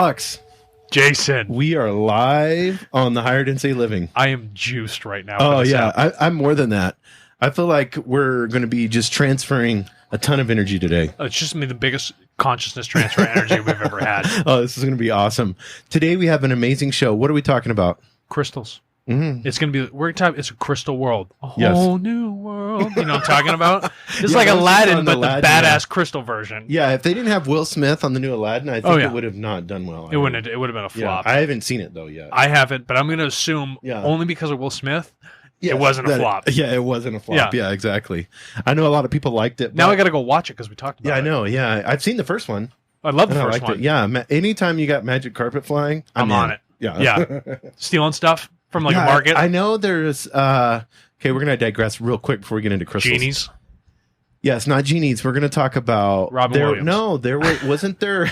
Alex, Jason, we are live on the Higher Density Living. I am juiced right now. Oh, yeah. I'm more than that. I feel like we're going to be just transferring a ton of energy today. It's just the biggest consciousness transfer energy we've ever had. Oh, this is going to be awesome. Today we have an amazing show. What are we talking about? Crystals. Mm-hmm. It's going to be, it's a crystal world. A whole new world. You know what I'm talking about? It's like Aladdin, but the badass crystal version. Yeah, if they didn't have Will Smith on the new Aladdin, I think it would have not done well. It would have been a flop. Yeah, I haven't seen it, though, yet. I haven't, but I'm going to assume only because of Will Smith, it wasn't a flop. Yeah, it wasn't a flop. Yeah, exactly. I know a lot of people liked it. Now I got to go watch it because we talked about it. Yeah, I know. Yeah, I've seen the first one. I love the first one. Yeah, anytime you got magic carpet flying, I'm on it. Yeah. Stealing stuff from like a market. I know there's okay, we're gonna digress real quick before we get into crystals. Genies. Yes, not genies. We're gonna talk about Robin Williams. No, wasn't there.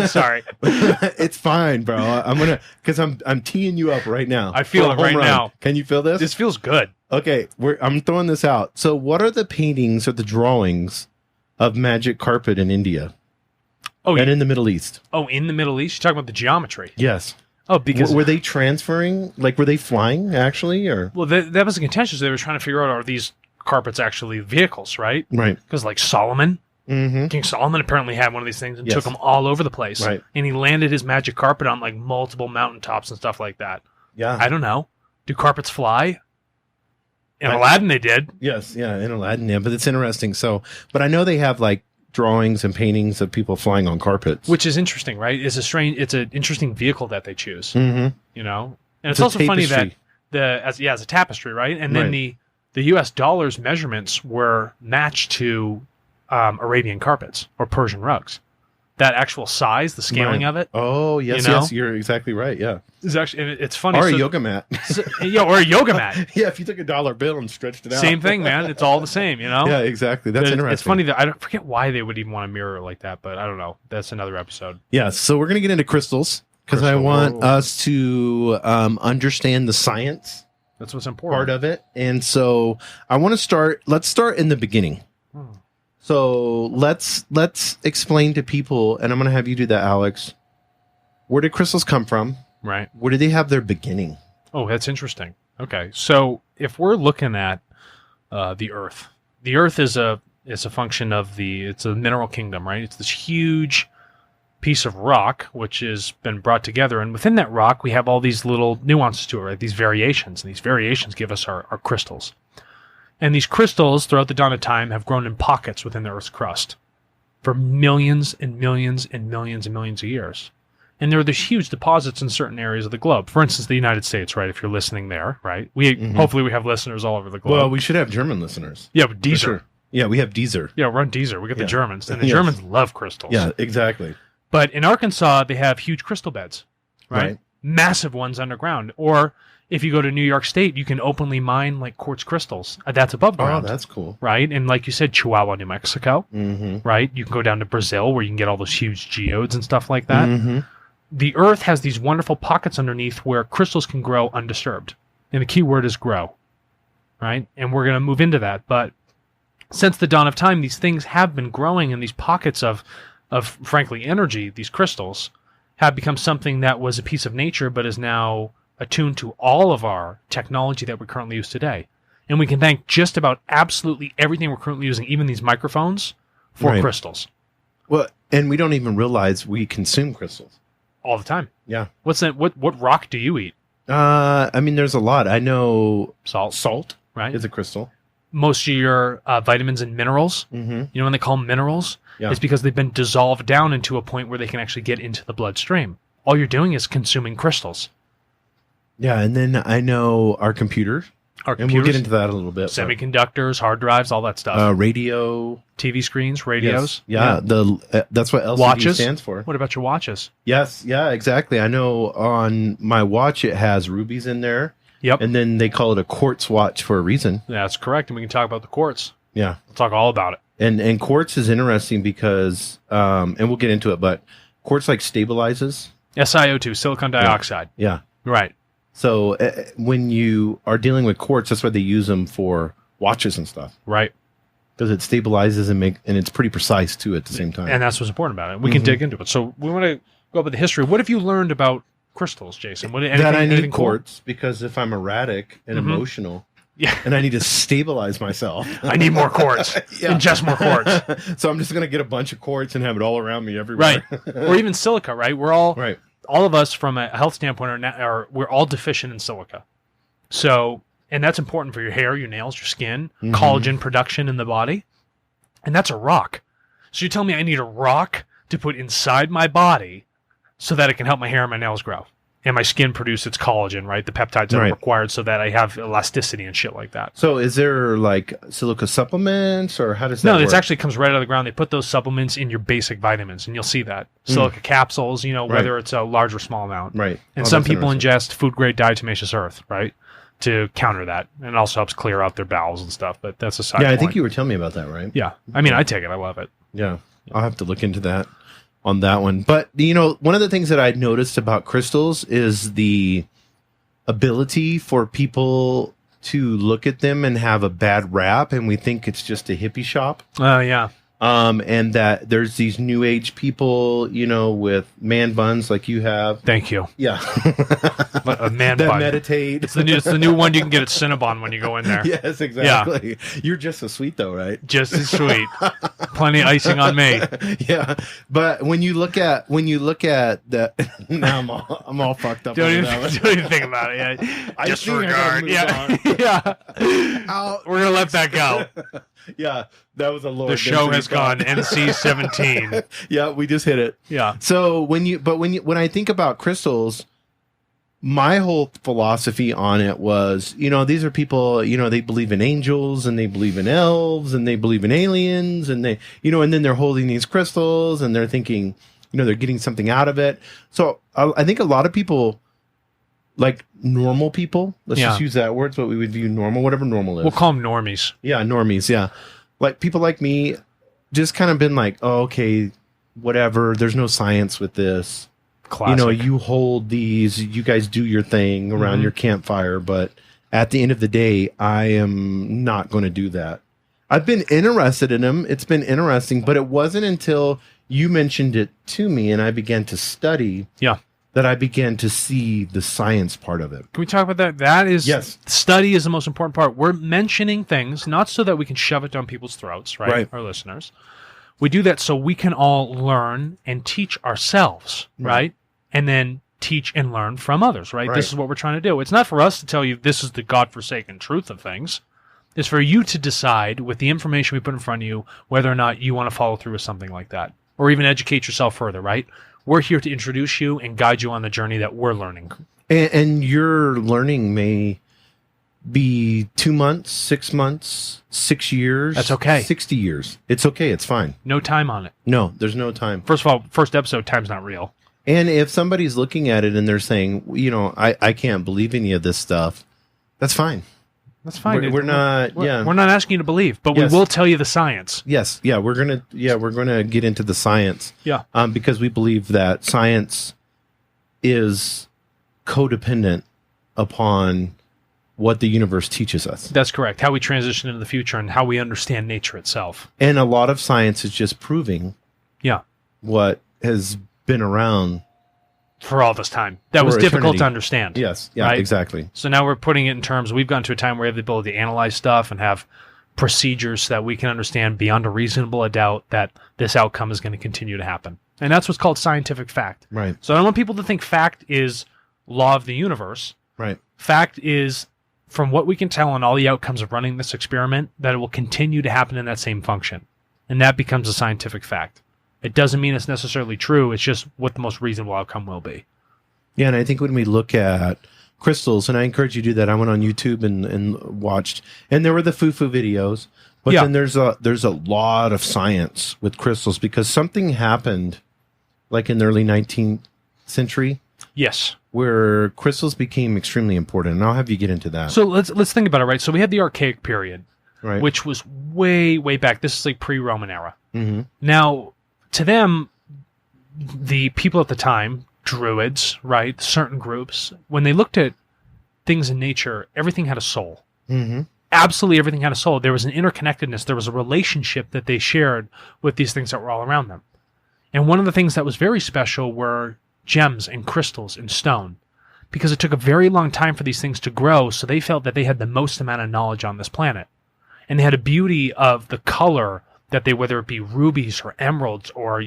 Sorry. It's fine, bro. I'm gonna because I'm teeing you up right now. I feel it right now. Can you feel this? This feels good. Okay, I'm throwing this out. So what are the paintings or the drawings of magic carpet in India? Oh, and in the Middle East. Oh, in the Middle East? You're talking about the geometry. Yes. Oh, because were they transferring? Like, were they flying actually, or? Well, that was the contention. They were trying to figure out, are these carpets actually vehicles, right? Right. Because like Solomon, King Solomon apparently had one of these things and took them all over the place. Right. And he landed his magic carpet on like multiple mountaintops and stuff like that. Yeah. I don't know. Do carpets fly? In Aladdin, they did. Yes. Yeah. In Aladdin, yeah. But it's interesting. So, but I know they have like drawings and paintings of people flying on carpets, which is interesting, right? It's an interesting vehicle that they choose, you know. And it's also tapestry. funny that as a tapestry, right? And then the U.S. dollar's measurements were matched to Arabian carpets or Persian rugs. That actual size, the scaling of it. Oh yes, yes, you're exactly right. Yeah, it's actually it's funny. Or a yoga mat. Or a yoga mat. Yeah, if you took $1 bill and stretched it out. Same thing, man. It's all the same, you know. Yeah, exactly. That's interesting. It's funny that I don't forget why they would even want a mirror like that, but I don't know. That's another episode. Yeah, so we're gonna get into crystals because I want us to understand the science. That's what's important. Part of it, and so I want to start. Let's start in the beginning. So let's explain to people, and I'm going to have you do that, Alex. Where did crystals come from? Right. Where did they have their beginning? Oh, that's interesting. Okay, so if we're looking at the Earth is a function of it's a mineral kingdom, right? It's this huge piece of rock which has been brought together, and within that rock we have all these little nuances to it, right? These variations, and these variations give us our crystals. And these crystals, throughout the dawn of time, have grown in pockets within the Earth's crust for millions and millions and millions and millions of years. And there are these huge deposits in certain areas of the globe. For instance, the United States, right? If you're listening there, right? Hopefully we have listeners all over the globe. Well, we should have German listeners. Yeah, but Deezer. Sure. Yeah, we have Deezer. Yeah, we're on Deezer. We got the Germans. And the Germans love crystals. Yeah, exactly. But in Arkansas, they have huge crystal beds, right? Massive ones underground. Or if you go to New York State, you can openly mine like quartz crystals. That's above ground. Oh, that's cool. Right? And like you said, Chihuahua, New Mexico. Right? You can go down to Brazil where you can get all those huge geodes and stuff like that. The Earth has these wonderful pockets underneath where crystals can grow undisturbed. And the key word is grow. Right? And we're going to move into that. But since the dawn of time, these things have been growing, and these pockets of frankly, energy, these crystals, have become something that was a piece of nature but is now attuned to all of our technology that we currently use today. And we can thank just about absolutely everything we're currently using, even these microphones, for crystals. Well, and we don't even realize we consume crystals. All the time. Yeah. What's that? What rock do you eat? I mean, there's a lot. I know salt, right, is a crystal. Most of your vitamins and minerals, you know when they call them minerals? Yeah. It's because they've been dissolved down into a point where they can actually get into the bloodstream. All you're doing is consuming crystals. Yeah, and then I know our computers. And we'll get into that a little bit. Semiconductors, hard drives, all that stuff. Radio. TV screens, radios. Yes. Yeah, that's what LCD watches stands for. What about your watches? Yes, yeah, exactly. I know on my watch it has rubies in there. Yep. And then they call it a quartz watch for a reason. Yeah, that's correct. And we can talk about the quartz. Yeah. We'll talk all about it. And quartz is interesting because, and we'll get into it, but quartz like stabilizes. SiO2, silicon dioxide. Yeah. Right. So when you are dealing with quartz, that's why they use them for watches and stuff. Right. Because it stabilizes and it's pretty precise too at the same time. And that's what's important about it. We can dig into it. So we want to go up with the history. What have you learned about crystals, Jason? That I need anything cool? quartz because if I'm erratic and emotional, Yeah. and I need to stabilize myself, I need more quartz. Ingest more quartz. So I'm just gonna get a bunch of quartz and have it all around me everywhere. Right. Or even silica, right? We're all Right. all of us from a health standpoint we're all deficient in silica. So, and that's important for your hair, your nails, your skin, collagen production in the body. And that's a rock. So you tell me I need a rock to put inside my body so that it can help my hair and my nails grow. And my skin produce its collagen, right? The peptides that are required so that I have elasticity and shit like that. So is there like silica supplements or how does that work? No, it actually comes right out of the ground. They put those supplements in your basic vitamins, and you'll see that. Silica capsules, whether it's a large or small amount. Right. And some people ingest food-grade diatomaceous earth, right, to counter that. And it also helps clear out their bowels and stuff, but that's a side point. I think you were telling me about that, right? Yeah. I mean, I take it. I love it. Yeah. I'll have to look into that on that one. But, one of the things that I noticed about crystals is the ability for people to look at them and have a bad rap, and we think it's just a hippie shop. Oh, yeah. And that there's these new age people, with man buns like you have. Thank you. Yeah. A man that bun. meditate. It's the new one you can get at Cinnabon when you go in there. Yes, exactly. Yeah. You're just as sweet though, right? Just as sweet. Plenty of icing on me. Yeah. But when you look at that, now I'm all fucked up. Don't even think about it. Yeah. Disregard. Yeah. Yeah. We're gonna let that go. Yeah, that was a Lord. The show has gone NC-17. Yeah, we just hit it. Yeah. So when I think about crystals, my whole philosophy on it was, these are people, they believe in angels and they believe in elves and they believe in aliens and they, and then they're holding these crystals and they're thinking, they're getting something out of it. So I think a lot of people, like normal people, let's just use that word. It's what we would view normal, whatever normal is. We'll call them normies. Yeah, normies. Yeah. Like people like me just kind of been like, oh, okay, whatever. There's no science with this. Classic. You hold these, you guys do your thing around your campfire. But at the end of the day, I am not going to do that. I've been interested in them. It's been interesting, but it wasn't until you mentioned it to me and I began to study. Yeah. That I began to see the science part of it. Can we talk about that? That is, yes. Study is the most important part. We're mentioning things, not so that we can shove it down people's throats, right? Our listeners. We do that so we can all learn and teach ourselves, right? And then teach and learn from others, right? This is what we're trying to do. It's not for us to tell you this is the godforsaken truth of things. It's for you to decide with the information we put in front of you whether or not you want to follow through with something like that. Or even educate yourself further, right? We're here to introduce you and guide you on the journey that we're learning. And your learning may be 2 months, 6 months, 6 years. That's okay. 60 years. It's okay. It's fine. No time on it. No, there's no time. First of all, first episode, time's not real. And if somebody's looking at it and they're saying, I can't believe any of this stuff, that's fine. That's fine. We're not asking you to believe, but we will tell you the science. Yes. Yeah. We're gonna get into the science. Yeah. Because we believe that science is codependent upon what the universe teaches us. That's correct. How we transition into the future and how we understand nature itself. And a lot of science is just proving what has been around for all this time. That was difficult to understand. Yes. Yeah, right? Exactly. So now we're putting it in terms, we've gotten to a time where we have the ability to analyze stuff and have procedures so that we can understand beyond a reasonable doubt that this outcome is going to continue to happen. And that's what's called scientific fact. Right. So I don't want people to think fact is law of the universe. Right. Fact is, from what we can tell on all the outcomes of running this experiment, that it will continue to happen in that same function. And that becomes a scientific fact. It doesn't mean it's necessarily true. It's just what the most reasonable outcome will be. Yeah, and I think when we look at crystals, and I encourage you to do that. I went on YouTube and watched, and there were the foo-foo videos, but then there's a lot of science with crystals because something happened, like in the early 19th century. Yes, where crystals became extremely important, and I'll have you get into that. So let's think about it, right? So we had the Archaic period, right, which was way back. This is like pre-Roman era. Mm-hmm. Now, to them, the people at the time, Druids, right, certain groups, when they looked at things in nature, everything had a soul. Mm-hmm. Absolutely everything had a soul. There was an interconnectedness. There was a relationship that they shared with these things that were all around them. And one of the things that was very special were gems and crystals and stone, because it took a very long time for these things to grow, so they felt that they had the most amount of knowledge on this planet. And they had a beauty of the color that they, whether it be rubies or emeralds or,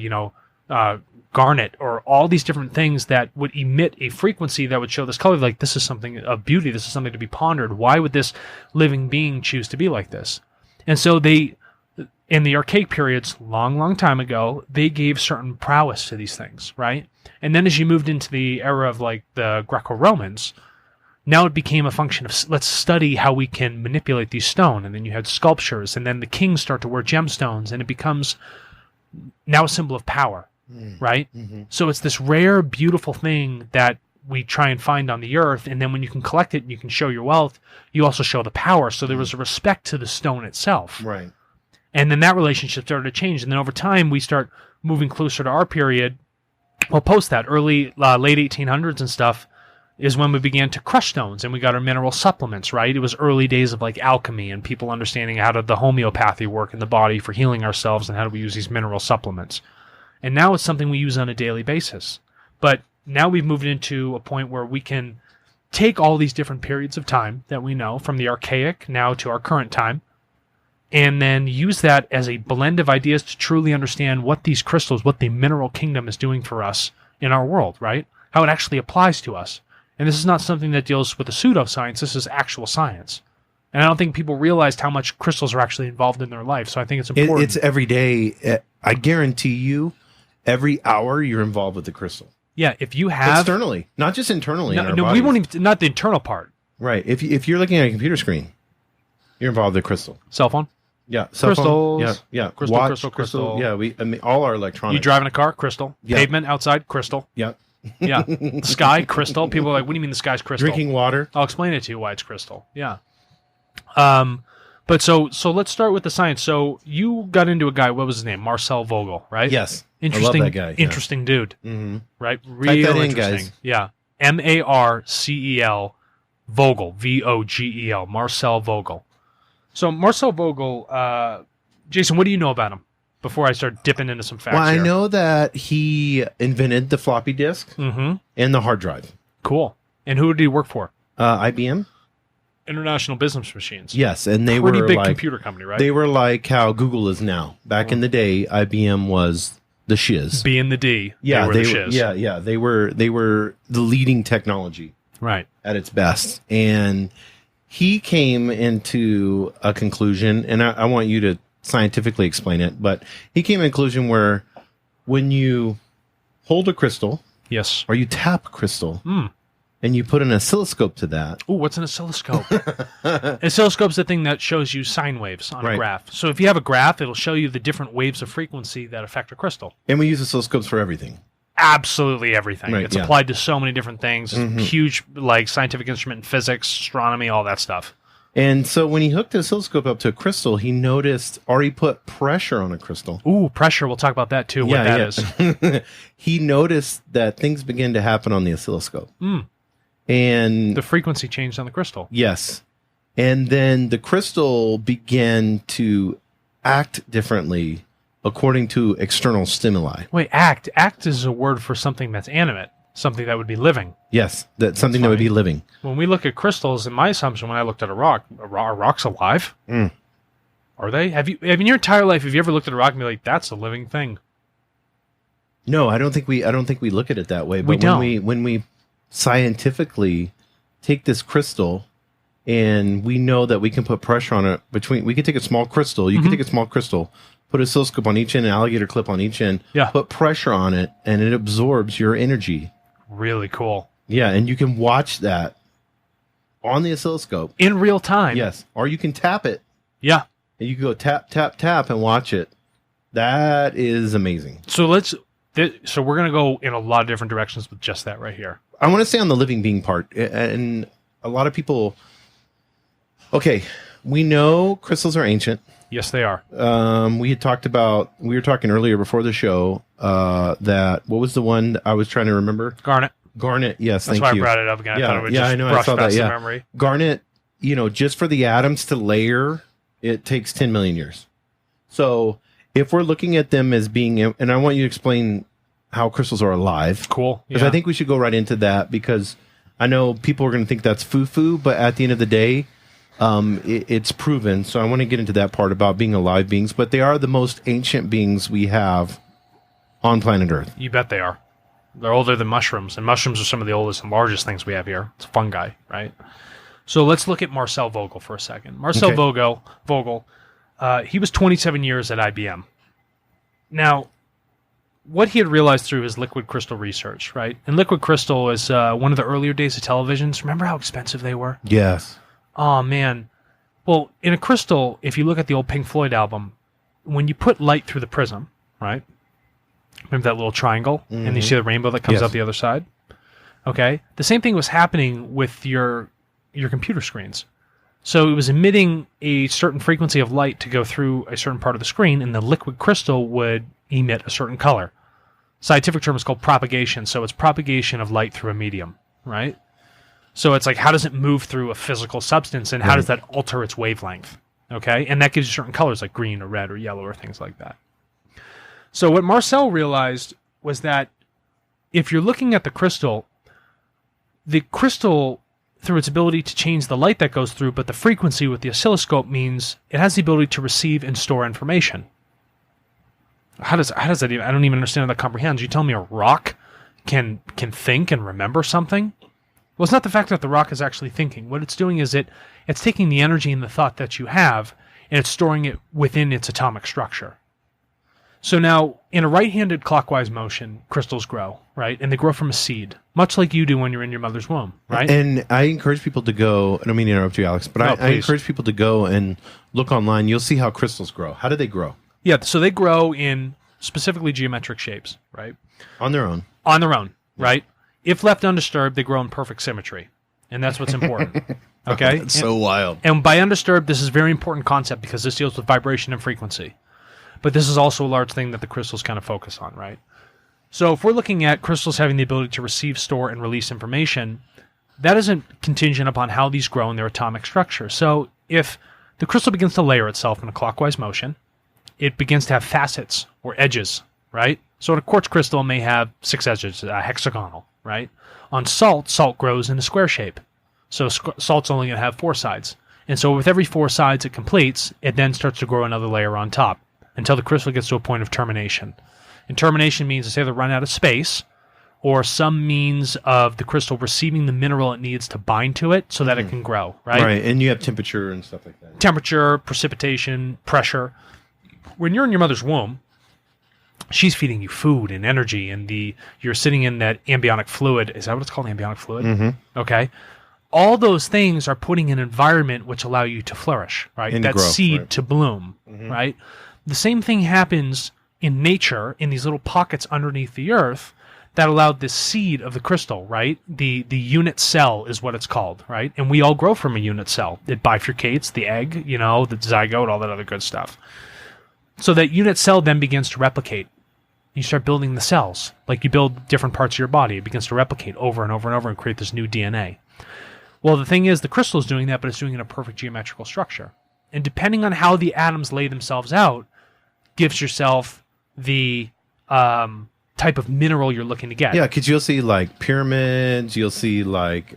garnet or all these different things that would emit a frequency that would show this color, like this is something of beauty, this is something to be pondered. Why would this living being choose to be like this? And so they, in the archaic periods, long time ago, they gave certain prowess to these things, right? And then as you moved into the era of like the Greco-Romans, now it became a function of let's study how we can manipulate these stone. And then you had sculptures, and then the kings start to wear gemstones, and it becomes now a symbol of power, right? Mm-hmm. So it's this rare, beautiful thing that we try and find on the earth, and then when you can collect it and you can show your wealth, you also show the power. So there was a respect to the stone itself. Right. And then that relationship started to change. And then over time, we start moving closer to our period. Well, post that, late 1800s and stuff, is when we began to crush stones and we got our mineral supplements, right? It was early days of like alchemy and people understanding how did the homeopathy work in the body for healing ourselves and how do we use these mineral supplements. And now it's something we use on a daily basis. But now we've moved into a point where we can take all these different periods of time that we know from the archaic now to our current time and then use that as a blend of ideas to truly understand what these crystals, what the mineral kingdom is doing for us in our world, right? How it actually applies to us. And this is not something that deals with a pseudoscience. This is actual science. And I don't think people realized how much crystals are actually involved in their life. So I think it's important. It's every day. I guarantee you, every hour you're involved with the crystal. Yeah, if you have... Externally, not just internally. No, we won't even... Not the internal part. Right. If you're looking at a computer screen, you're involved with the crystal. Cell phone? Yeah. Cell Crystals. phone. Yeah. Crystal, Watch, crystal. Yeah, all our electronics. You driving a car? Crystal. Yeah. Pavement outside? Crystal. Yeah. Yeah. Sky? Crystal. People are like, what do you mean the sky's crystal? Drinking water. I'll explain it to you why it's crystal. Yeah. But so let's start with the science. So you got into a guy, what was his name? Marcel Vogel, right? Yes. Interesting, I love that guy. Interesting dude. Mm-hmm. Right? Real interesting. guys. Yeah. Marcel Vogel. Vogel. Marcel Vogel. So Marcel Vogel, Jason, what do you know about him? Before I start dipping into some facts. Well, I here. know that he invented the floppy disk and the hard drive. Cool. And who did he work for? IBM. International Business Machines. Yes, and they pretty were big like, computer company, right? They were like how Google is now. Back in the day, IBM was the shiz. B and the D. Yeah, they were the shiz. Yeah. They were the leading technology, right, at its best. And he came into a conclusion, and I want you to scientifically explain it, but he came to a conclusion where when you hold a crystal, yes, or you tap crystal, and you put an oscilloscope to that. Ooh, what's an oscilloscope? An oscilloscope's the thing that shows you sine waves on a graph. So if you have a graph, it'll show you the different waves of frequency that affect a crystal. And we use oscilloscopes for everything. Absolutely everything. Right, it's applied to so many different things. It's a huge, like, scientific instrument in physics, astronomy, all that stuff. And so when he hooked the oscilloscope up to a crystal, he noticed, or he put pressure on a crystal. Ooh, pressure. We'll talk about that too, what that is. He noticed that things began to happen on the oscilloscope. And the frequency changed on the crystal. Yes. And then the crystal began to act differently according to external stimuli. Wait, act. Act is a word for something that's animate, something that would be living. Yes, that's something that would be living. When we look at crystals, in my assumption, when I looked at a rock, are rocks alive? Are they? Have you, in your entire life, have you ever looked at a rock and be like, that's a living thing? No, I don't think we look at it that way. But we don't. When we scientifically take this crystal and we know that we can put pressure on it we could take a small crystal, you can take a small crystal, put a oscilloscope on each end, an alligator clip on each end, put pressure on it, and it absorbs your energy. Really cool. Yeah, and you can watch that on the oscilloscope. In real time. Yes, or you can tap it. Yeah. And you can go tap, tap, tap and watch it. That is amazing. So so we're going to go in a lot of different directions with just that right here. I want to stay on the living being part. And a lot of people... Okay, we know crystals are ancient. Yes, they are. We were talking earlier before the show that, what was the one I was trying to remember? Garnet, yes, That's why I brought it up again. I thought it would just brush past the memory. Garnet, just for the atoms to layer, it takes 10 million years. So if we're looking at them as being, and I want you to explain how crystals are alive. Cool. Because I think we should go right into that, because I know people are going to think that's foo-foo, but at the end of the day, it's proven. So I want to get into that part about being alive beings, but they are the most ancient beings we have on planet Earth. You bet they are. They're older than mushrooms, and mushrooms are some of the oldest and largest things we have here. It's fungi, right? So let's look at Marcel Vogel for a second. Marcel Vogel, he was 27 years at IBM. Now, what he had realized through his liquid crystal research, right? And liquid crystal is one of the earlier days of televisions. Remember how expensive they were? Yes. Oh, man. Well, in a crystal, if you look at the old Pink Floyd album, when you put light through the prism, right? Remember that little triangle? Mm-hmm. And you see the rainbow that comes out the other side? Okay. The same thing was happening with your computer screens. So it was emitting a certain frequency of light to go through a certain part of the screen, and the liquid crystal would emit a certain color. Scientific term is called propagation. So it's propagation of light through a medium, right? So it's like, how does it move through a physical substance, and how does that alter its wavelength? Okay, and that gives you certain colors like green or red or yellow or things like that. So what Marcel realized was that if you're looking at the crystal, through its ability to change the light that goes through, but the frequency with the oscilloscope means it has the ability to receive and store information. How does that even? I don't even understand how that comprehends. You tell me a rock can think and remember something? Well, it's not the fact that the rock is actually thinking. What it's doing is it's taking the energy and the thought that you have, and it's storing it within its atomic structure. So now, in a right-handed clockwise motion, crystals grow, right? And they grow from a seed, much like you do when you're in your mother's womb, right? And I encourage people to go, I don't mean to interrupt you, Alex, but I encourage people to go and look online. You'll see how crystals grow. How do they grow? Yeah, so they grow in specifically geometric shapes, right? On their own. On their own, right? If left undisturbed, they grow in perfect symmetry. And that's what's important. Okay? That's so wild. And by undisturbed, this is a very important concept because this deals with vibration and frequency. But this is also a large thing that the crystals kind of focus on, right? So if we're looking at crystals having the ability to receive, store, and release information, that isn't contingent upon how these grow in their atomic structure. So if the crystal begins to layer itself in a clockwise motion, it begins to have facets or edges, right? So a quartz crystal may have 6 edges, hexagonal, right? On salt grows in a square shape. So salt's only going to have 4 sides. And so with every 4 sides it completes, it then starts to grow another layer on top until the crystal gets to a point of termination. And termination means it's either run out of space or some means of the crystal receiving the mineral it needs to bind to it so that it can grow, right? Right, and you have temperature and stuff like that. Temperature, precipitation, pressure. When you're in your mother's womb, she's feeding you food and energy, and you're sitting in that amniotic fluid. Is that what it's called, amniotic fluid? Mm-hmm. Okay. All those things are putting an environment which allow you to flourish, right? And that grow, seed right. to bloom, right? The same thing happens in nature in these little pockets underneath the earth that allowed this seed of the crystal, right? The unit cell is what it's called, right? And we all grow from a unit cell. It bifurcates, the egg, the zygote, all that other good stuff. So that unit cell then begins to replicate. You start building the cells. Like you build different parts of your body. It begins to replicate over and over and over and create this new DNA. Well, the thing is, the crystal is doing that, but it's doing it in a perfect geometrical structure. And depending on how the atoms lay themselves out, gives yourself the type of mineral you're looking to get. Yeah, because you'll see like pyramids, you'll see like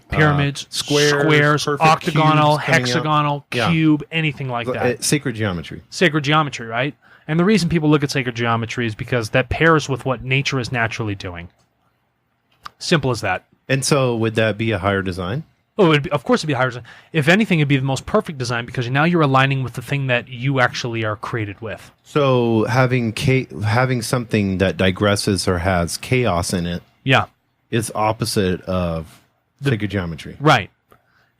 squares, octagonal, hexagonal, cube, anything like that. Sacred geometry. Sacred geometry, right? And the reason people look at sacred geometry is because that pairs with what nature is naturally doing. Simple as that. And so would that be a higher design? Oh, of course it'd be a higher design. If anything, it'd be the most perfect design because now you're aligning with the thing that you actually are created with. So having something that digresses or has chaos in it is opposite of sacred geometry. Right.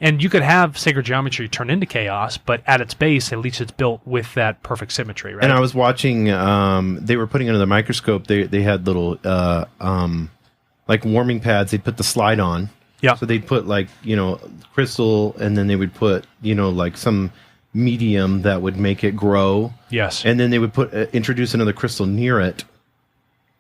And you could have sacred geometry turn into chaos, but at its base, at least it's built with that perfect symmetry, right? And I was watching, they were putting under the microscope, they had little like warming pads they'd put the slide on. Yeah. So they'd put like, crystal, and then they would put, like some medium that would make it grow. Yes. And then they would introduce another crystal near it.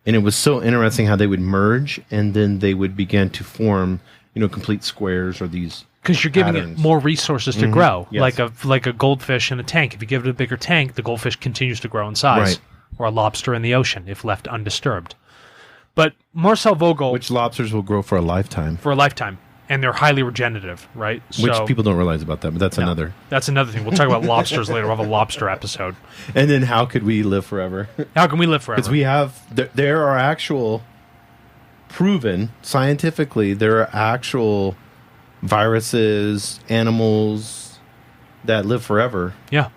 And it was so interesting how they would merge, and then they would begin to form, complete squares or these because you're giving it more resources to grow, yes. like a goldfish in a tank. If you give it a bigger tank, the goldfish continues to grow in size, right. Or a lobster in the ocean if left undisturbed. But Marcel Vogel... Which lobsters will grow for a lifetime. For a lifetime. And they're highly regenerative, right? Which people don't realize about that, but that's another. That's another thing. We'll talk about lobsters later. We'll have a lobster episode. And then how could we live forever? How can we live forever? Because we have... There are actual... Proven, scientifically, there are actual viruses, animals that live forever. Yeah.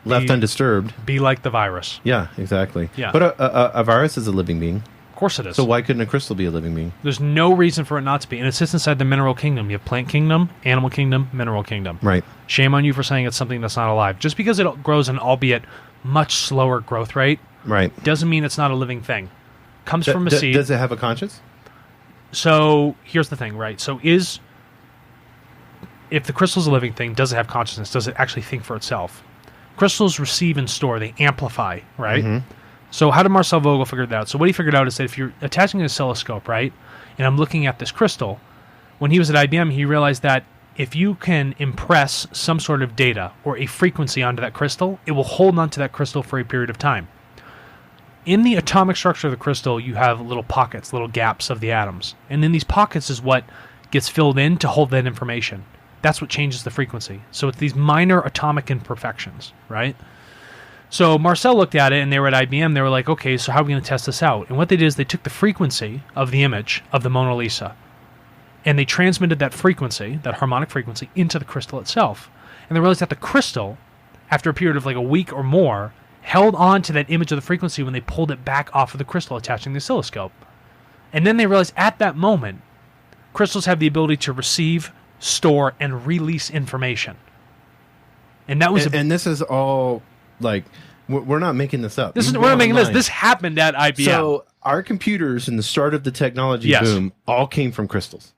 Left undisturbed. Be like the virus. Yeah, exactly. Yeah. But a virus is a living being. Of course it is. So why couldn't a crystal be a living being? There's no reason for it not to be. And it sits inside the mineral kingdom. You have plant kingdom, animal kingdom, mineral kingdom. Right. Shame on you for saying it's something that's not alive. Just because it grows an albeit much slower growth rate, right, doesn't mean it's not a living thing. Comes from a seed. Does it have a conscience? So here's the thing, right? So if the crystal's a living thing, does it have consciousness? Does it actually think for itself? Crystals receive and store. They amplify, right? Mm-hmm. So how did Marcel Vogel figure that out? So what he figured out is that if you're attaching an oscilloscope, right, and I'm looking at this crystal, when he was at IBM, he realized that if you can impress some sort of data or a frequency onto that crystal, it will hold onto that crystal for a period of time. In the atomic structure of the crystal, you have little pockets, little gaps of the atoms. And in these pockets is what gets filled in to hold that information. That's what changes the frequency. So it's these minor atomic imperfections, right? So Marcel looked at it, and they were at IBM. They were like, okay, so how are we going to test this out? And what they did is they took the frequency of the image of the Mona Lisa, and they transmitted that frequency, that harmonic frequency, into the crystal itself. And they realized that the crystal, after a period of like a week or more, held on to that image of the frequency when they pulled it back off of the crystal, attaching the oscilloscope. And then they realized at that moment, crystals have the ability to receive, store, and release information. And that was... And this is all, like, we're not making this up. We're not making this. This happened at IBM. So our computers in the start of the technology boom all came from crystals.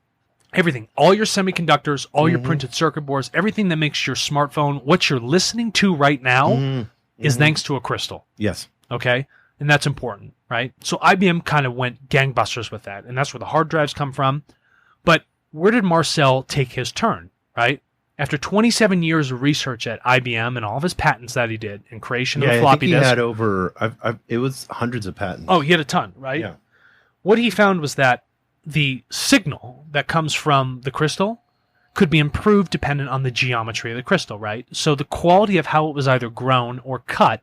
Everything. All your semiconductors, all your printed circuit boards, everything that makes your smartphone, what you're listening to right now is thanks to a crystal. Yes. Okay? And that's important, right? So IBM kind of went gangbusters with that, and that's where the hard drives come from. But where did Marcel take his turn, right? After 27 years of research at IBM and all of his patents that he did and creation of the floppy disk. He had over, it was hundreds of patents. Oh, he had a ton, right? Yeah. What he found was that the signal that comes from the crystal could be improved dependent on the geometry of the crystal, right? So the quality of how it was either grown or cut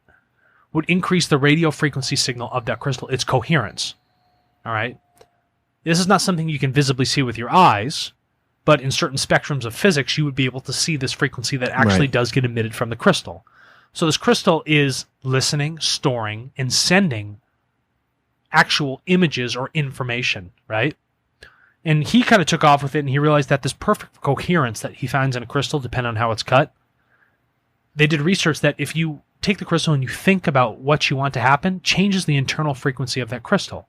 would increase the radio frequency signal of that crystal, its coherence, all right? This is not something you can visibly see with your eyes, but in certain spectrums of physics, you would be able to see this frequency that actually does get emitted from the crystal. So this crystal is listening, storing, and sending actual images or information, right? And he kind of took off with it, and he realized that this perfect coherence that he finds in a crystal, depending on how it's cut, they did research that if you take the crystal and you think about what you want to happen, changes the internal frequency of that crystal.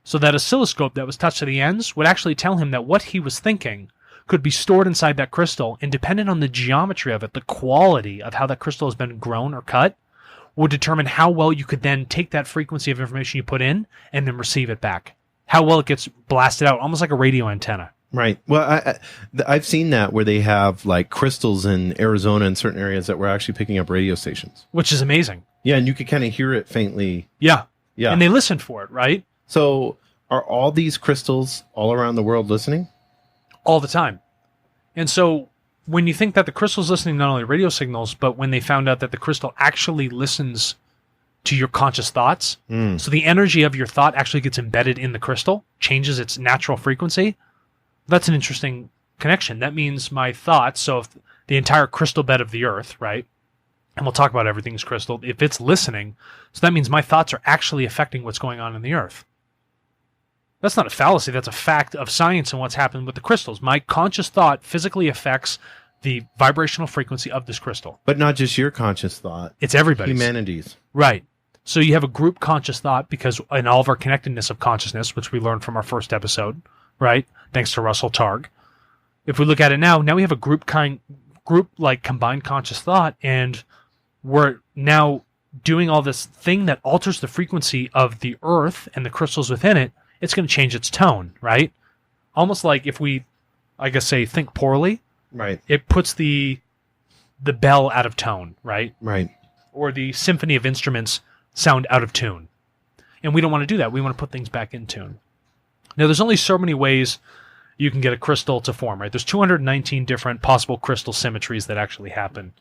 So that oscilloscope that was touched to the ends would actually tell him that what he was thinking could be stored inside that crystal, and depending on the geometry of it, the quality of how that crystal has been grown or cut, would determine how well you could then take that frequency of information you put in and then receive it back. How well it gets blasted out, almost like a radio antenna. Right. Well, I've seen that where they have like crystals in Arizona in certain areas that were actually picking up radio stations. Which is amazing. Yeah, and you could kind of hear it faintly. Yeah. Yeah. And they listened for it, right? So are all these crystals all around the world listening? All the time. And so when you think that the crystal's listening not only to radio signals, but when they found out that the crystal actually listens to your conscious thoughts, so the energy of your thought actually gets embedded in the crystal, changes its natural frequency, that's an interesting connection. That means my thoughts, so if the entire crystal bed of the earth, right, and we'll talk about everything's crystal, if it's listening, so that means my thoughts are actually affecting what's going on in the earth. That's not a fallacy. That's a fact of science and what's happened with the crystals. My conscious thought physically affects the vibrational frequency of this crystal. But not just your conscious thought. It's everybody's. Humanity's. Right. So you have a group conscious thought because in all of our connectedness of consciousness, which we learned from our first episode, right? Thanks to Russell Targ. If we look at it now we have a group like combined conscious thought, and we're now doing all this thing that alters the frequency of the earth and the crystals within it. It's going to change its tone, right? Almost like if we, I guess, say think poorly, right? It puts the bell out of tone, right? Right. Or the symphony of instruments sound out of tune. And we don't want to do that. We want to put things back in tune. Now, there's only so many ways you can get a crystal to form, right? There's 219 different possible crystal symmetries that actually happen.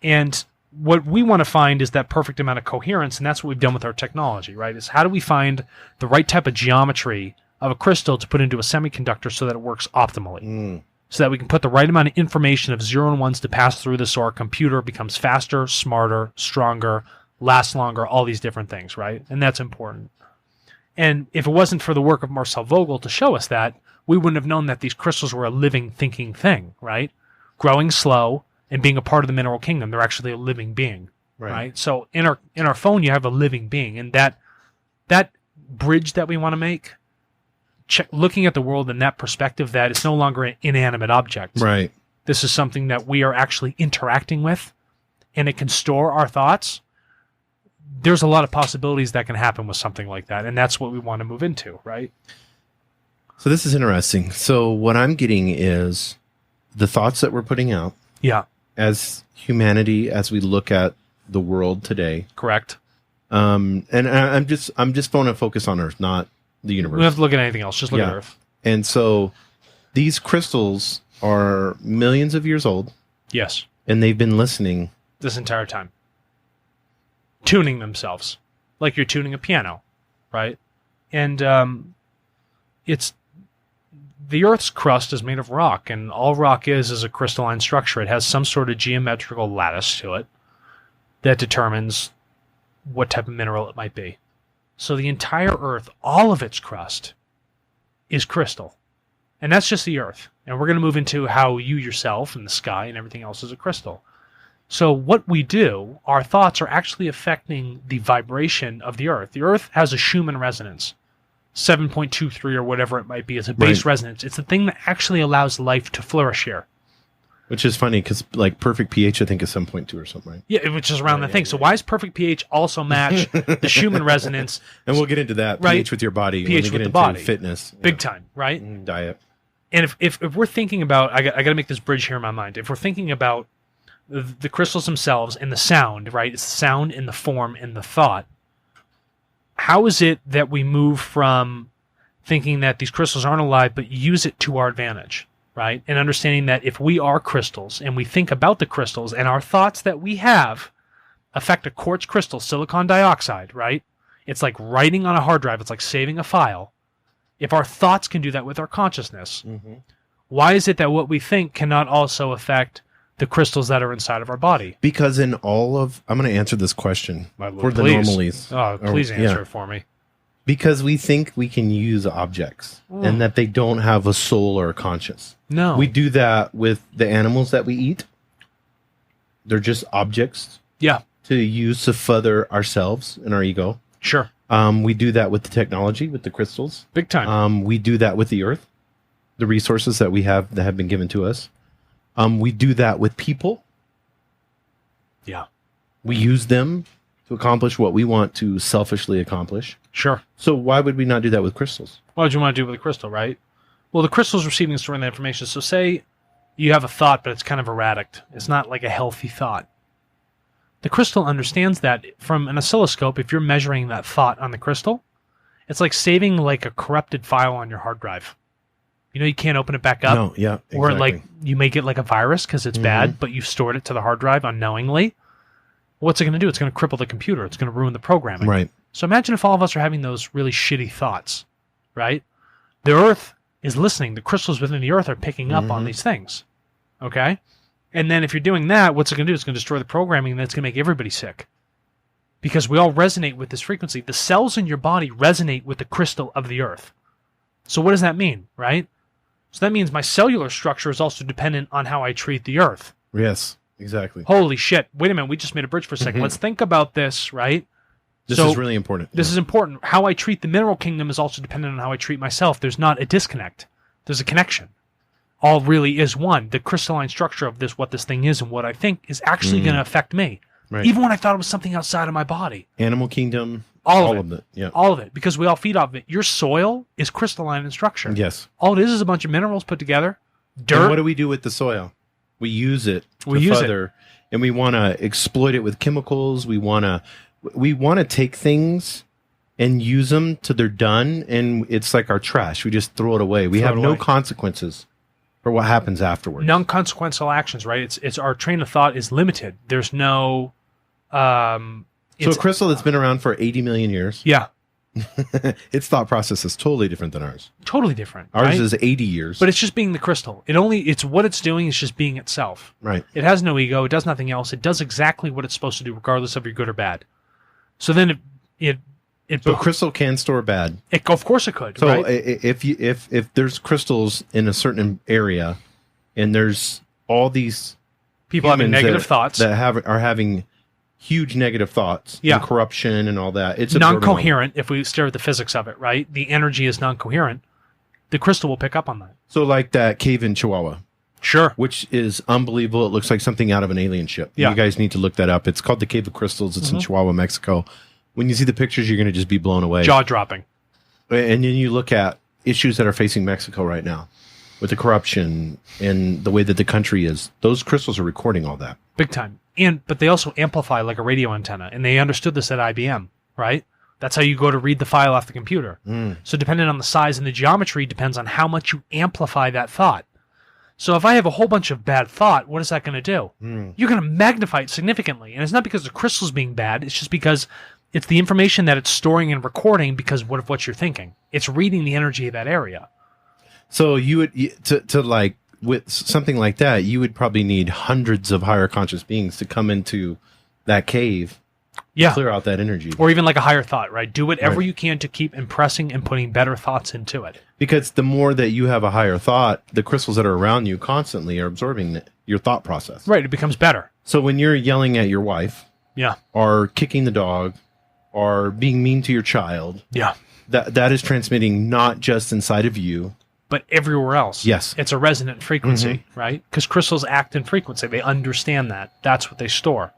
And what we want to find is that perfect amount of coherence, and that's what we've done with our technology, right? Is how do we find the right type of geometry of a crystal to put into a semiconductor so that it works optimally? So that we can put the right amount of information of 0 and 1s to pass through this so our computer becomes faster, smarter, stronger, lasts longer, all these different things, right? And that's important. And if it wasn't for the work of Marcel Vogel to show us that, we wouldn't have known that these crystals were a living, thinking thing, right? Growing slow and being a part of the mineral kingdom. They're actually a living being, right? So in our phone, you have a living being. And that bridge that we want to make, looking at the world in that perspective, that it's no longer an inanimate object. Right. This is something that we are actually interacting with, and it can store our thoughts. There's a lot of possibilities that can happen with something like that, and that's what we want to move into, right? So this is interesting. So what I'm getting is the thoughts that we're putting out. Yeah. As humanity, as we look at the world today. Correct. And I'm just going to focus on Earth, not the universe. We don't have to look at anything else. Just look at Earth. And so these crystals are millions of years old. Yes. And they've been listening this entire time. Tuning themselves. Like you're tuning a piano, right? And it's the Earth's crust is made of rock, and all rock is a crystalline structure. It has some sort of geometrical lattice to it that determines what type of mineral it might be. So the entire Earth, all of its crust, is crystal. And that's just the Earth. And we're going to move into how you yourself and the sky and everything else is a crystal. So what we do, our thoughts are actually affecting the vibration of the Earth. The Earth has a Schumann resonance. 7.23 or whatever it might be as a base resonance. It's the thing that actually allows life to flourish here. Which is funny because like perfect pH, I think, is 7.2 or something, right? Yeah, which is around the thing. So why does perfect pH also match the Schumann resonance? And we'll get into that, pH with your body. pH with the body. Fitness. Big time, right? Diet. And if we're thinking about, I got to make this bridge here in my mind. If we're thinking about the crystals themselves and the sound, right? It's the sound and the form and the thought. How is it that we move from thinking that these crystals aren't alive, but use it to our advantage, right? And understanding that if we are crystals and we think about the crystals and our thoughts that we have affect a quartz crystal, silicon dioxide, right? It's like writing on a hard drive. It's like saving a file. If our thoughts can do that with our consciousness, why is it that what we think cannot also affect the crystals that are inside of our body? Because in all of... I'm going to answer this question for the normalies. Oh, please answer it for me. Because we think we can use objects and that they don't have a soul or a conscience. No. We do that with the animals that we eat. They're just objects to use to further ourselves and our ego. Sure. We do that with the technology, with the crystals. Big time. We do that with the earth, the resources that we have that have been given to us. We do that with people. Yeah. We use them to accomplish what we want to selfishly accomplish. Sure. So why would we not do that with crystals? Why would you want to do it with a crystal, right? Well, the crystal's receiving and storing that information. So say you have a thought, but it's kind of erratic. It's not like a healthy thought. The crystal understands that from an oscilloscope. If you're measuring that thought on the crystal, it's like saving like a corrupted file on your hard drive. You know, you can't open it back up. No, yeah, exactly. Or like you make it like a virus because it's bad, but you've stored it to the hard drive unknowingly. What's it going to do? It's going to cripple the computer. It's going to ruin the programming. Right. So imagine if all of us are having those really shitty thoughts, right? The Earth is listening. The crystals within the Earth are picking up on these things, okay? And then if you're doing that, what's it going to do? It's going to destroy the programming, and then it's going to make everybody sick. Because we all resonate with this frequency. The cells in your body resonate with the crystal of the Earth. So what does that mean, right? So that means my cellular structure is also dependent on how I treat the Earth. Yes, exactly. Holy shit. Wait a minute. We just made a bridge for a second. Let's think about this, right? This is really important. This is important. How I treat the mineral kingdom is also dependent on how I treat myself. There's not a disconnect. There's a connection. All really is one. The crystalline structure of this, what this thing is and what I think is actually going to affect me. Right. Even when I thought it was something outside of my body. Animal kingdom. All of it. Yeah. All of it. Because we all feed off of it. Your soil is crystalline in structure. Yes. All it is a bunch of minerals put together. Dirt. And what do we do with the soil? We use it to further, and we want to exploit it with chemicals. We want to take things and use them till they're done, and it's like our trash. We just throw it away. We have no consequences for what happens afterwards. Non-consequential actions, right? It's our train of thought is limited. There's no. So a crystal that's been around for 80 million years. Yeah. Its thought process is totally different than ours. Totally different. Ours right? is 80 years. But it's just being the crystal. It's what it's doing is just being itself. Right. It has no ego. It does nothing else. It does exactly what it's supposed to do, regardless of your good or bad. So then so a crystal can store bad. Of course it could. So right? if there's crystals in a certain area, and there's all these people having negative thoughts that are having huge negative thoughts, and corruption and all that, it's non-coherent. If we stare at the physics of it, right, the energy is non-coherent. The crystal will pick up on that. So like that cave in Chihuahua. Sure. Which is unbelievable. It looks like something out of an alien ship. Yeah. You guys need to look that up. It's called the Cave of Crystals. It's in Chihuahua, Mexico. When you see the pictures, you're going to just be blown away. Jaw-dropping. And then you look at issues that are facing Mexico right now with the corruption and the way that the country is. Those crystals are recording all that. Big time. But they also amplify like a radio antenna. And they understood this at IBM, right? That's how you go to read the file off the computer. So depending on the size and the geometry depends on how much you amplify that thought. So if I have a whole bunch of bad thought, what is that going to do? You're going to magnify it significantly. And it's not because the crystal's being bad. It's just because it's the information that it's storing and recording because of what you're thinking. It's reading the energy of that area. So you would, to like, with something like that, you would probably need hundreds of higher conscious beings to come into that cave. Yeah. Clear out that energy. Or even like a higher thought, right? Do whatever you can to keep impressing and putting better thoughts into it. Because the more that you have a higher thought, the crystals that are around you constantly are absorbing your thought process. Right. It becomes better. So when you're yelling at your wife, yeah, or kicking the dog, or being mean to your child, yeah, that is transmitting not just inside of you, but everywhere else. Yes. It's a resonant frequency, right? Because crystals act in frequency. They understand that. That's what they store.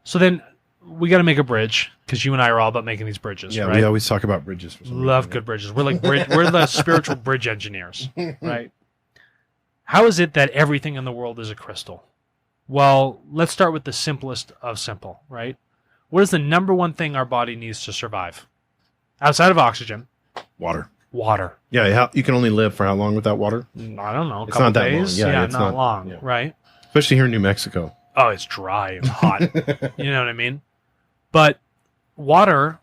So then we got to make a bridge because you and I are all about making these bridges. Yeah, right? We always talk about bridges. For some Love reason, good bridges. We're like we're the spiritual bridge engineers, right? How is it that everything in the world is a crystal? Well, let's start with the simplest of simple, right? What is the number one thing our body needs to survive? Outside of oxygen. Water. Water. Yeah, you can only live for how long without water? I don't know. A it's couple not that days? long. Yeah, it's not long, yeah. right? Especially here in New Mexico. Oh, it's dry and hot. You know what I mean? But water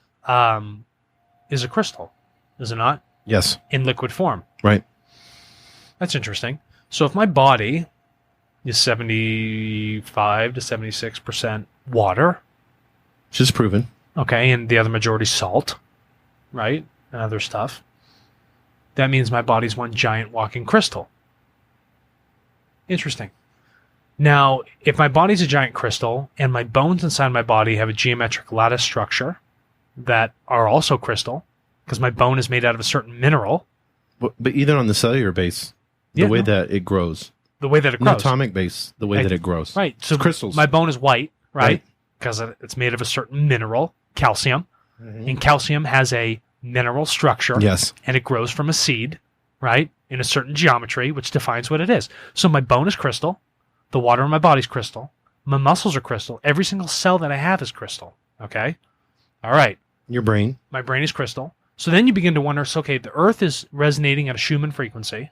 is a crystal, is it not? Yes. In liquid form. Right. That's interesting. So if my body is 75 to 76% water. Which is proven. Okay, and the other majority salt, right? And other stuff. That means my body's one giant walking crystal. Interesting. Now, if my body's a giant crystal and my bones inside my body have a geometric lattice structure that are also crystal, because my bone is made out of a certain mineral. But even on the cellular base, the way that it grows. The way that it grows. The atomic base, the way that it grows. Right. So it's crystals. My bone is white, right? Because it's made of a certain mineral, calcium. And calcium has a mineral structure. Yes. And it grows from a seed, right? In a certain geometry, which defines what it is. So my bone is crystal. The water in my body is crystal. My muscles are crystal. Every single cell that I have is crystal. Okay? All right. Your brain. My brain is crystal. So then you begin to wonder, so, okay, the earth is resonating at a Schumann frequency.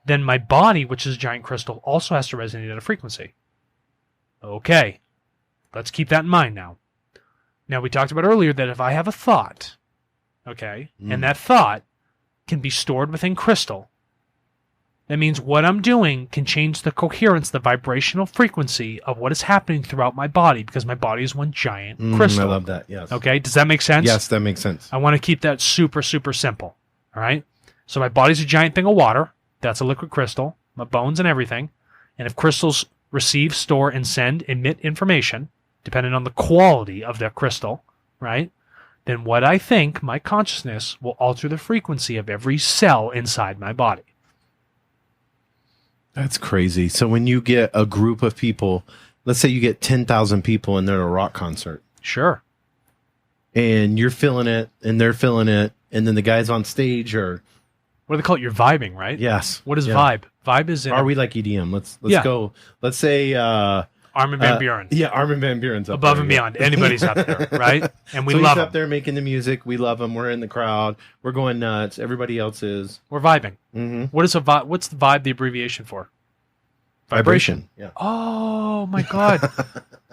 Then my body, which is a giant crystal, also has to resonate at a frequency. Okay. Let's keep that in mind now. Now, we talked about earlier that if I have a thought, okay, and that thought can be stored within crystal, that means what I'm doing can change the coherence, the vibrational frequency of what is happening throughout my body because my body is one giant crystal. I love that, yes. Okay, does that make sense? Yes, that makes sense. I want to keep that super, super simple. All right? So my body's a giant thing of water. That's a liquid crystal. My bones and everything. And if crystals receive, store, and emit information, depending on the quality of the crystal, right? Then what I think, my consciousness, will alter the frequency of every cell inside my body. That's crazy. So when you get a group of people, let's say you get 10,000 people and they're at a rock concert. Sure. And you're feeling it and they're feeling it. And then the guys on stage are... What do they call it? You're vibing, right? Yes. What is vibe? Vibe is... Are we like EDM? Let's go. Let's say Armin van Buuren. Yeah, Armin van Buuren's up Above there, and beyond. Anybody's up there, right? And we love he's him. up there making the music. We love him. We're in the crowd. We're going nuts. Everybody else is. We're vibing. Mm-hmm. What's the vibe the abbreviation for? Vibration. Yeah. Oh, my God.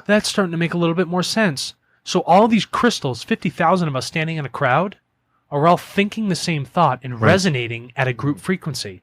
That's starting to make a little bit more sense. So all these crystals, 50,000 of us standing in a crowd, are all thinking the same thought and resonating at a group frequency.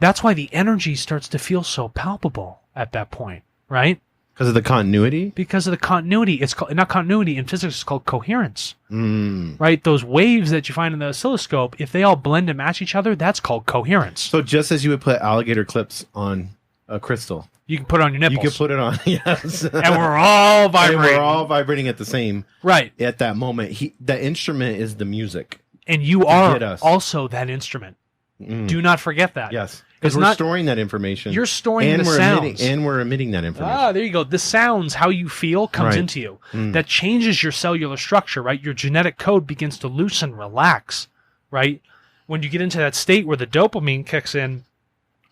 That's why the energy starts to feel so palpable at that point, right? Because of the continuity? Because of the continuity. It's called, not continuity, in physics it's called coherence. Mm. Right? Those waves that you find in the oscilloscope, if they all blend and match each other, that's called coherence. So just as you would put alligator clips on a crystal, you can put it on your nipples. you can put it on, yes. And we're all vibrating. And we're all vibrating at the same. Right. At that moment. The instrument is the music. And you are also that instrument. Mm. Do not forget that. Yes. Because we're storing that information. You're storing the sounds. And we're emitting that information. Ah, there you go. The sounds, how you feel, comes Right. into you. Mm. That changes your cellular structure, right? Your genetic code begins to loosen, relax, right? When you get into that state where the dopamine kicks in,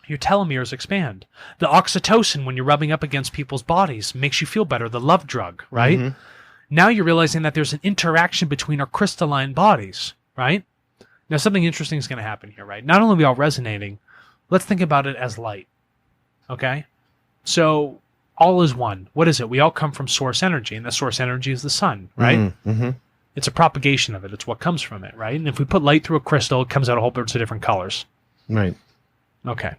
your telomeres expand. The oxytocin, when you're rubbing up against people's bodies, makes you feel better. The love drug, right? Mm-hmm. Now you're realizing that there's an interaction between our crystalline bodies, right? Now something interesting is going to happen here, right? Not only are we all resonating, let's think about it as light, okay? So all is one. What is it? We all come from source energy, and the source energy is the sun, right? Mm-hmm. It's a propagation of it. It's what comes from it, right? And if we put light through a crystal, it comes out a whole bunch of different colors. Right. Okay.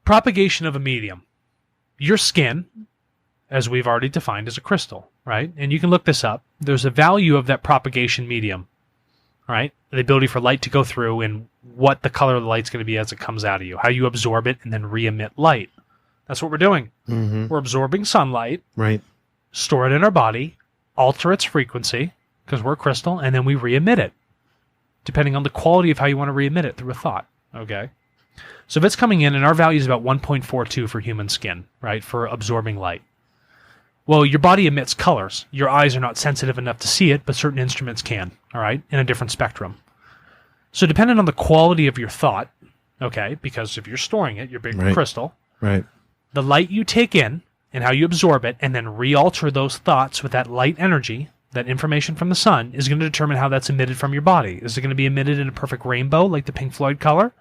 Propagation of a medium. Your skin, as we've already defined, is a crystal, right? And you can look this up. There's a value of that propagation medium, right? The ability for light to go through and what the color of the light's going to be as it comes out of you, how you absorb it and then re-emit light. That's what we're doing. Mm-hmm. We're absorbing sunlight, Right. store it in our body, alter its frequency, because we're a crystal, and then we re-emit it, depending on the quality of how you want to re-emit it through a thought, okay? So if it's coming in, and our value is about 1.42 for human skin, right, for absorbing light. Well, your body emits colors. Your eyes are not sensitive enough to see it, but certain instruments can, all right, in a different spectrum. So depending on the quality of your thought, okay, because if you're storing it, your big crystal, right, the light you take in and how you absorb it and then re-alter those thoughts with that light energy, that information from the sun, is going to determine how that's emitted from your body. Is it going to be emitted in a perfect rainbow like the Pink Floyd color,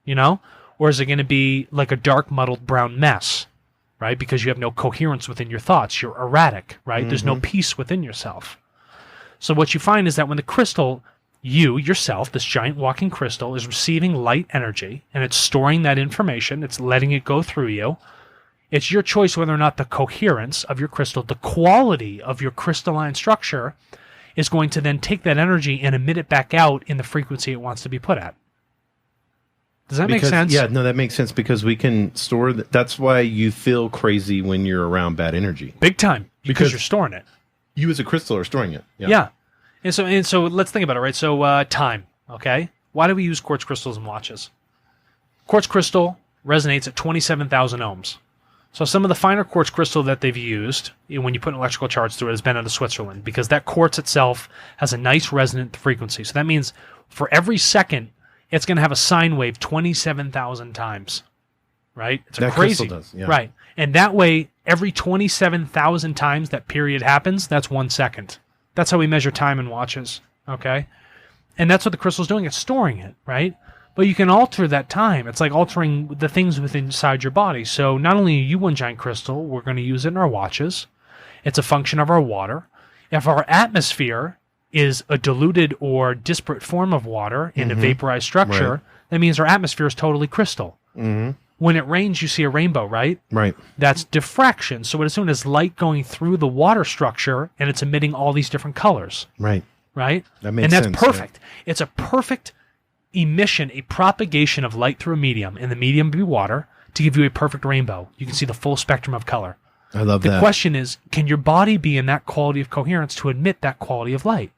you know? Or is it going to be like a dark, muddled brown mess, right? Because you have no coherence within your thoughts. You're erratic, right? Mm-hmm. There's no peace within yourself. So what you find is that when the crystal, you, yourself, this giant walking crystal, is receiving light energy and it's storing that information, it's letting it go through you, it's your choice whether or not the coherence of your crystal, the quality of your crystalline structure, is going to then take that energy and emit it back out in the frequency it wants to be put at. Does that make sense? Yeah, no, that makes sense because we can store that's why you feel crazy when you're around bad energy. Big time. Because you're storing it. You as a crystal are storing it. Yeah. And so let's think about it, right? So time, okay? Why do we use quartz crystals and watches? Quartz crystal resonates at 27,000 ohms. So some of the finer quartz crystal that they've used, when you put an electrical charge through it, has been out of Switzerland because that quartz itself has a nice resonant frequency. So that means for every second, it's going to have a sine wave 27,000 times, right? It's that crazy. Crystal does, yeah. Right. And that way, every 27,000 times that period happens, that's 1 second. That's how we measure time in watches, okay? And that's what the crystal's doing. It's storing it, right? But you can alter that time. It's like altering the things within inside your body. So not only are you one giant crystal, we're going to use it in our watches. It's a function of our water. If our atmosphere is a diluted or disparate form of water in a vaporized structure, that means our atmosphere is totally crystal. Mm-hmm. When it rains, you see a rainbow, right? Right. That's diffraction. So as soon as light going through the water structure and it's emitting all these different colors. Right. Right? That makes sense. And that's perfect. Yeah. It's a perfect emission, a propagation of light through a medium, and the medium be water, to give you a perfect rainbow. You can see the full spectrum of color. I love that. The question is, can your body be in that quality of coherence to emit that quality of light?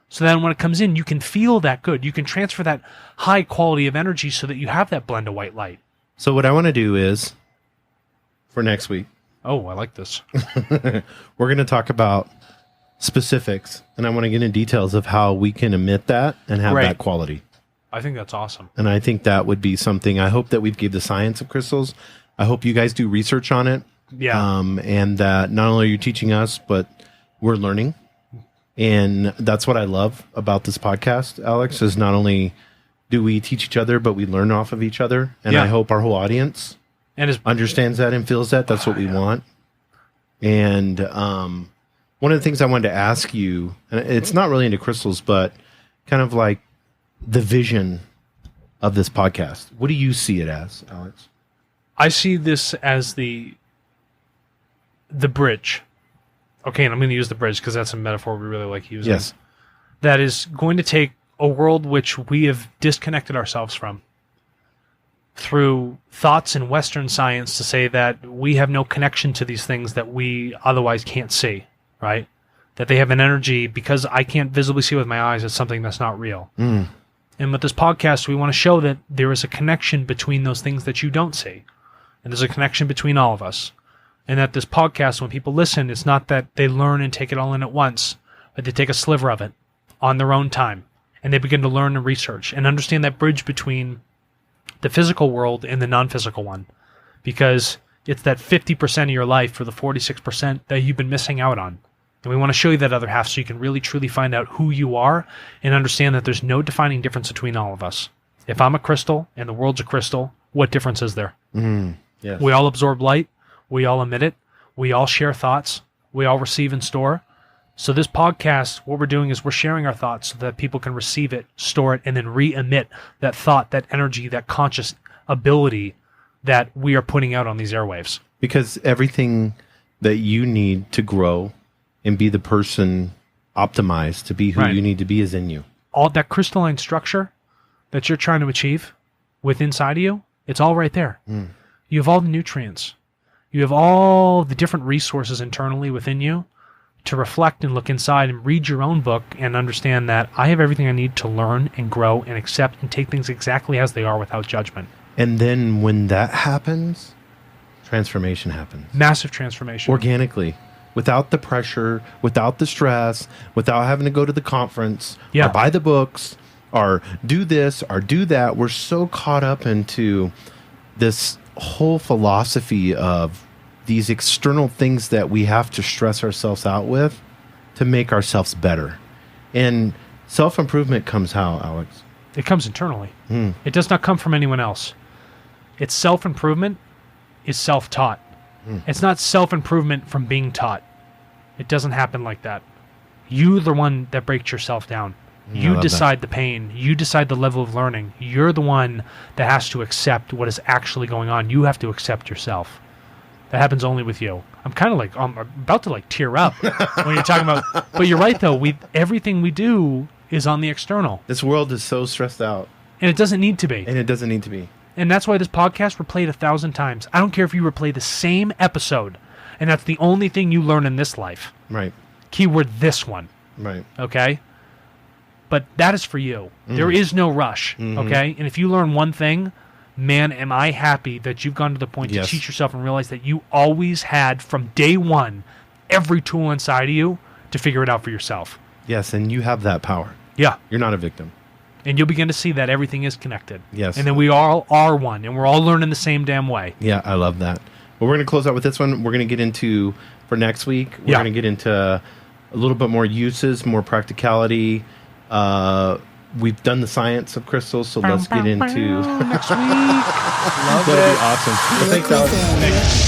So then when it comes in, you can feel that good. You can transfer that high quality of energy so that you have that blend of white light. So what I want to do is, for next week. Oh, I like this. We're going to talk about specifics, and I want to get into details of how we can emit that and have that quality. I think that's awesome. And I think that would be something, I hope that we've gave the science of crystals. I hope you guys do research on it. Yeah. And that not only are you teaching us, but we're learning. And that's what I love about this podcast, Alex, is not only do we teach each other, but we learn off of each other. And I hope our whole audience understands that and feels that. That's what we want. And one of the things I wanted to ask you, and it's not really into crystals, but kind of like the vision of this podcast. What do you see it as, Alex? I see this as the bridge. Okay, and I'm going to use the bridge because that's a metaphor we really like using. Yes. That is going to take a world which we have disconnected ourselves from through thoughts in Western science to say that we have no connection to these things that we otherwise can't see, right? That they have an energy because I can't visibly see with my eyes. It's something that's not real. Mm. And with this podcast, we want to show that there is a connection between those things that you don't see. And there's a connection between all of us. And that this podcast, when people listen, it's not that they learn and take it all in at once, but they take a sliver of it on their own time. And they begin to learn and research and understand that bridge between the physical world and the non-physical one. Because it's that 50% of your life or the 46% that you've been missing out on. And we want to show you that other half so you can really truly find out who you are and understand that there's no defining difference between all of us. If I'm a crystal and the world's a crystal, what difference is there? Yes. We all absorb light. We all emit it. We all share thoughts. We all receive and store. So this podcast, what we're doing is we're sharing our thoughts so that people can receive it, store it, and then re-emit that thought, that energy, that conscious ability that we are putting out on these airwaves. Because everything that you need to grow and be the person optimized to be who you need to be is in you. All that crystalline structure that you're trying to achieve with inside of you, it's all right there. You have all the nutrients. You have all the different resources internally within you to reflect and look inside and read your own book and understand that I have everything I need to learn and grow and accept and take things exactly as they are without judgment. And then when that happens, transformation happens. Massive transformation. Organically. Without the pressure, without the stress, without having to go to the conference or buy the books or do this or do that. We're so caught up into this whole philosophy of these external things that we have to stress ourselves out with to make ourselves better. And self-improvement comes how, Alex? It comes internally. It does not come from anyone else. It's self-improvement is self-taught. It's not self-improvement from being taught. It doesn't happen like that. You're the one that breaks yourself down. You decide the pain. You decide the level of learning. You're the one that has to accept what is actually going on. You have to accept yourself. That happens only with you. I'm kind of like, I'm about to like tear up when you're talking about, but you're right though. Everything we do is on the external. This world is so stressed out. And it doesn't need to be. And it doesn't need to be. And that's why this podcast replayed 1,000 times. I don't care if you replay the same episode, and that's the only thing you learn in this life. Right. Keyword this one. Right. Okay? But that is for you. There is no rush. Okay? And if you learn one thing, man, am I happy that you've gone to the point to teach yourself and realize that you always had, from day one, every tool inside of you to figure it out for yourself. Yes, and you have that power. Yeah. You're not a victim. And you'll begin to see that everything is connected. Yes. And then we all are one, and we're all learning the same damn way. Yeah, I love that. Well, we're going to close out with this one. We're going to get into, for next week, we're going to get into a little bit more uses, more practicality. We've done the science of crystals, so let's get into next week. Love That'll it. be awesome. Well, thanks, Alex. Thanks.